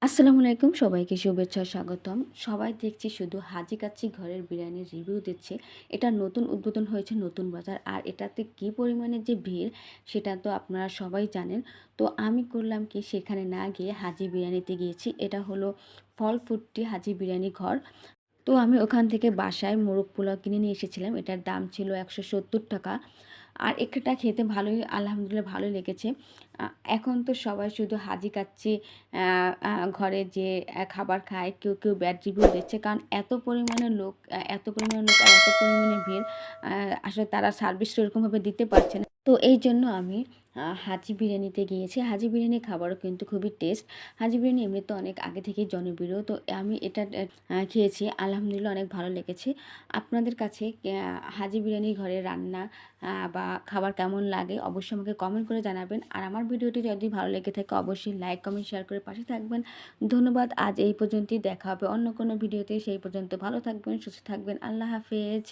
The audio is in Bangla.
আসসালামু আলাইকুম, সবাইকে শুভেচ্ছা ও স্বাগতম। সবাই দেখছি শুধু হাজি কাচ্চি ঘরের বিরিয়ানির রিভিউ দিচ্ছে। এটা নতুন উদ্বোধন হয়েছে নতুন বাজার। আর এটাতে কী পরিমাণে যে ভিড় সেটা তো আপনারা সবাই জানেন। তো আমি করলাম কি, সেখানে না গিয়ে হাজি বিরিয়ানিতে গিয়েছি। এটা হলো ফল ফুডটি হাজি বিরিয়ানি ঘর। তো আমি ওখান থেকে বাসায় মোরগ পোলাও কিনে নিয়ে এসেছিলাম। এটার দাম ছিল ৳১৭০। আর এটা খেতে ভালোই, আলহামদুলিল্লাহ ভালোই লেগেছে। আ এখন তো সবাই শুধু হাজি কাচ্চি আ আ ঘরে যে খাবার খায়, কেউ ব্যাড রিভিউ দিচ্ছে। কারণ এত পরিমাণে লোক আর এত পরিমাণে ভিড়, আ আসলে তারা সার্ভিসটা ওরকমভাবে দিতে পারছে না। তো এইজন্য আমি হাজি বিরিয়ানিতে গিয়েছি। হাজি বিরিয়ানির খাবারও কিন্তু খুবই টেস্ট। হাজি বিরিয়ানি এমনিতে অনেক আগে থেকেই জনপ্রিয়। তো আমি এটা খেয়েছি। আলহামদুলিল্লাহ অনেক ভালো লেগেছে। আপনাদের কাছে হাজি বিরিয়ানি ঘরে রান্না বা খাবার কেমন লাগে অবশ্যই আমাকে কমেন্ট করে জানাবেন। আর আমার ভিডিওটি যদি ভালো লেগে থাকে অবশ্যই লাইক, কমেন্ট, শেয়ার করে পাশে থাকবেন। ধন্যবাদ। আজ এই পর্যন্তই। দেখা হবে অন্য কোনো ভিডিওতে। সেই পর্যন্ত ভালো থাকবেন, সুস্থ থাকবেন। আল্লাহ হাফেজ।